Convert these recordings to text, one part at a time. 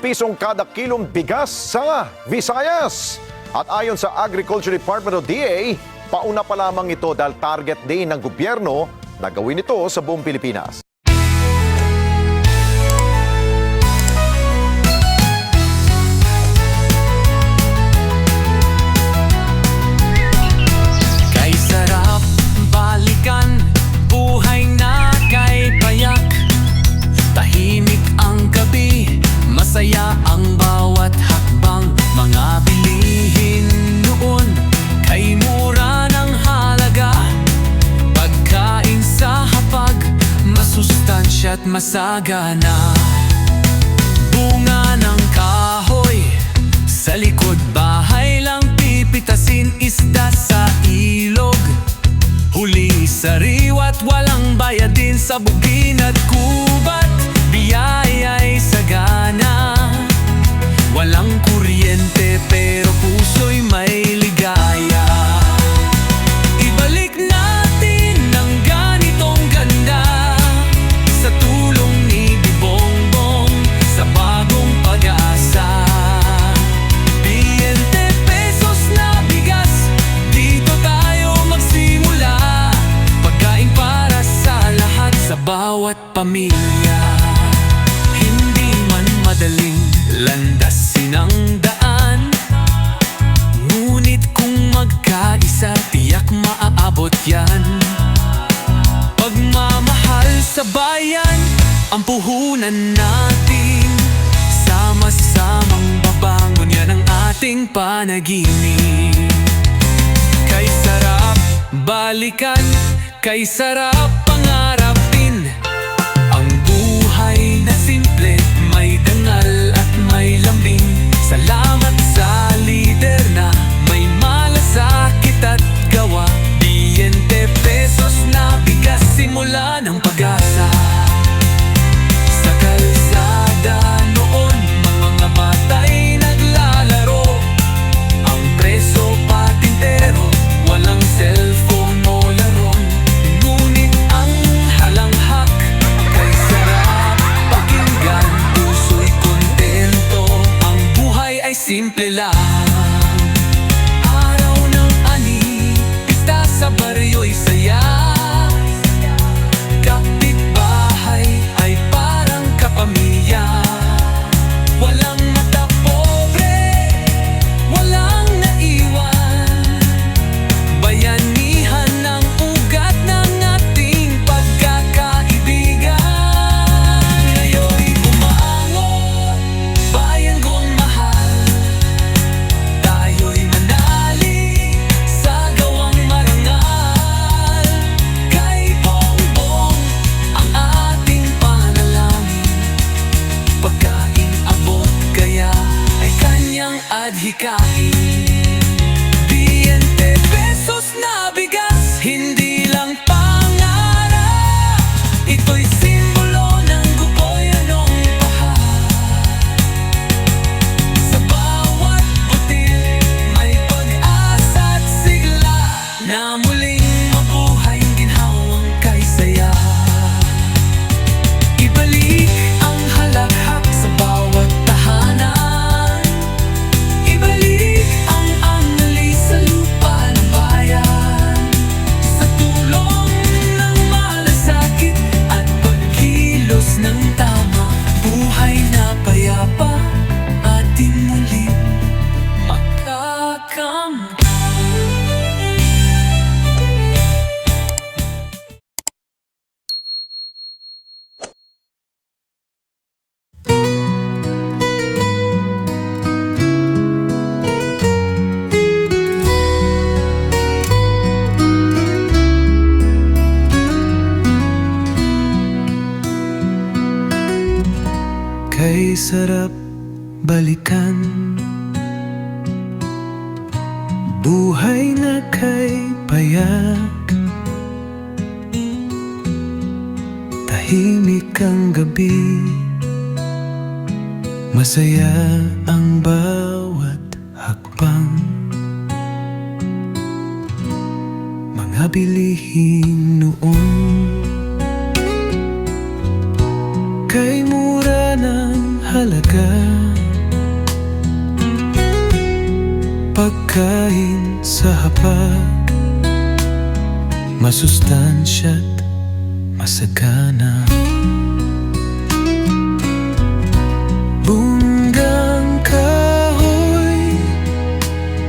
pisong kada kilong bigas sa Visayas. At ayon sa Agriculture Department o DA, pauna pa lamang ito dahil target din ng gobyerno na gawin ito sa buong Pilipinas. Kay sarap balikan, buhay na kay payak. Tahimik ang gabi, masaya ang bawat hakbang. Mga bilihin noon, kay mura ng halaga. Pagkain sa hapag, masustansya't masagana. Bunga ng kahoy, sa likod bahay lang pipitasin. Isda sa ilog, huli sariwa't walang bayadin. Sa bugin at kubat, biyaya'y sagana. Walang kuryente pero puso'y may ligaya. Ibalik natin ang ganitong ganda, sa tulong ni Bongbong, sa bagong pag-asa. 20 pesos na bigas, dito tayo magsimula. Pagkain para sa lahat, sa bawat pamilya. Hindi man madaling landasin ang daan, ngunit kung magkaisa, tiyak maaabot yan. Pagmamahal sa bayan, ang puhunan natin. Sama-samang babangon, yan ang ating panaginip. Kay sarap balikan, kay sarap pangarapin. Ang buhay na simple, may dangal at may lambing. Salamat sa lider na may malasakit at gawa. 20 pesos na bigas, simula ng pag-asa. Sa kalsada noon, mga mata'y naglalaro. Ang preso patintero, walang cellphone o laron. Ngunit ang halanghak, kay sarap pakinggan, puso'y kontento. Ang buhay ay simple lang. Araw ng ani, pista sa baryo'y saya. Kapitbahay ay parang kapamilya. Walang mata pobre, walang naiwan. Bayanihan ang ugat ng ating pagkakaibigan. Ngayon'y umaangot, bayan kong mahal. Tayo'y manali sa gawang marangal. Kay Bongbong ang ating panalangin. Pagkain abot kaya ay kanyang adhikain. 20 pesos na bigas, hindi lang pangarap. Ito'y simbolo ng guboyanong pahal. Sa bawat butil, may pag-asa at sigla, na muling mabuhay ginhawang kay saya. Ibalik ang halakhak sa bawat tahanan. Ibalik ang angali sa lupa ng bayan. Sa tulong ng malasakit at pagkilos ng tama, buhay na payapa atin muling makakamtan. Kay sarap balikan, buhay na kay payak. Tahimik ang gabi, masaya ang bawat hakbang. Mga bilihin noon, kay mura ng halaga. Pagkain sa hapag, masustansya't masagana. Bunggang kahoy,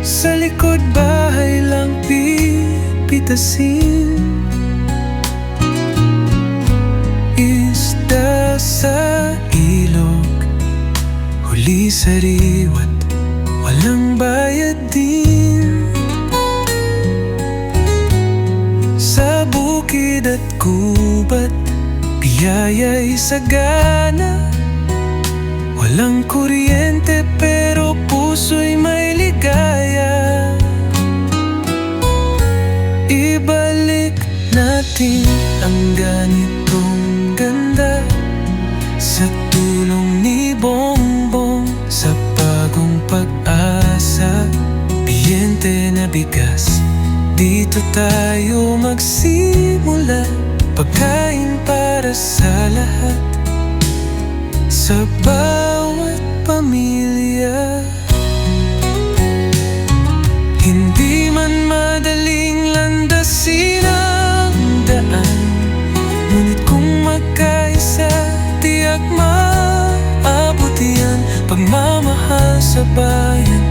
sa likod bahay lang pipitasin. Isda sa ilog, huli sa riwat, walang bayad din. Sa bukid at gubat, biyaya'y sagana. Walang kuryente pero puso'y may ligaya. Ibalik natin ang ganitong ganda sa tulong ni Bongbong, sa bagong pag-asa. Biyente na bigas, dito tayo magsimula. Pagkain para sa lahat, sa bawat pamilya. Hindi man madaling landasin ang daan, ngunit kung magkaisa, tiyak maabot yan. Pagmamahal sa bayan,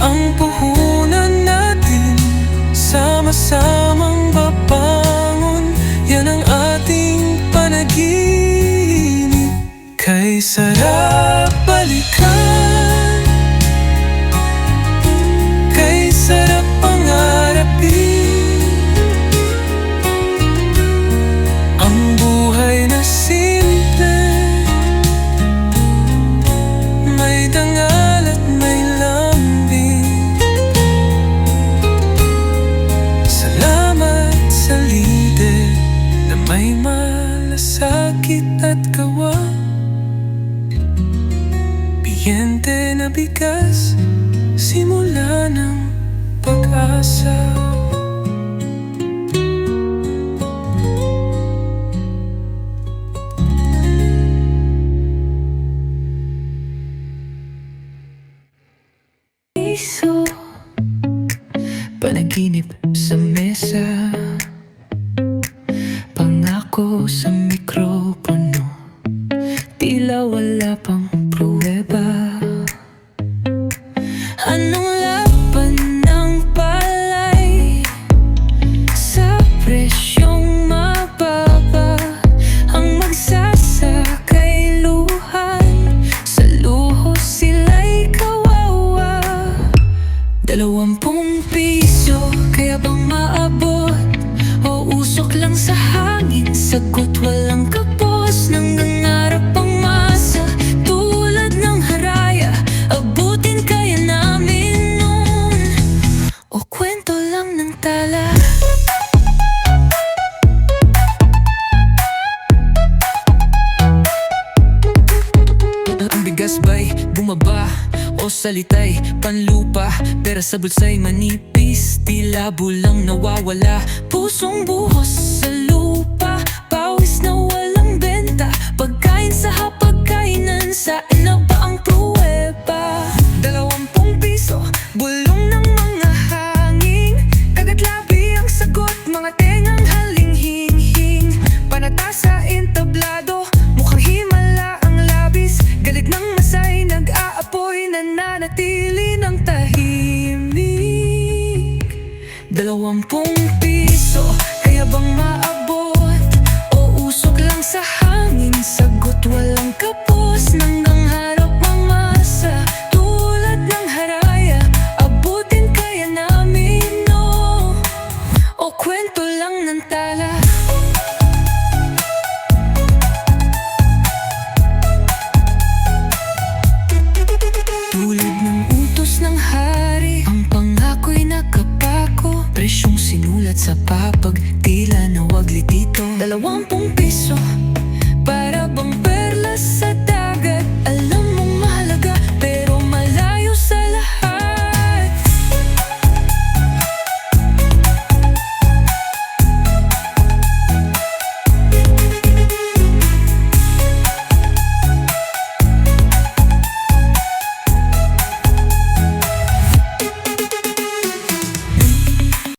ang puhunan natin. Sama-samang babangon, yan ang ating panaginip. Kay sarap balikan, kay sarap pangarapin. Ang buhay na simple, may dangal at may lambing. Salamat sa lider na may malasakit at gawa. Biyente na bigas, simula ng pag-asa. Piso, panaginip sa mesa, pangako sa mikropono, tila wala pang pruweba. Anong laban ng palay sa presyong mababa? Ang magsasakay luhan, sa luho sila'y kawawa. 20 piso, kaya bang maabot? O usok lang sa hangin, sagot walang kapos. Nangangarap ang masa, tulad ng haraya, abutin kaya namin nun. O kwento lang ng tala. Ang bigas ba'y bumaba o salita'y panlupa? Pera sa bulsa'y manipis, tila bulang nawawala. Pusong buhos sa lupa, pawis na walang benta. Pagkain sa hapagkainan, saan na ba ang pruweba? 20 piso, bulong ng mga hangin, kagatlabi ang sagot, mga tengang haling-hing-hing. Panata sa entablado, mukhang himala ang labis. Galit ng masay, nag-aapoy, nananatili ng tahimik. 20 piso, kaya bang maabot? O usok lang sa hangin, sagot walang kapos. Nangangharap ang masa, tulad ng haraya, abutin kaya namin, no? O kwento lang ng tala. Tulad ng utos ng hari, ang pangako'y nakapako. Presyong sinulat sa papag, tila nawaglit dito. 20 piso,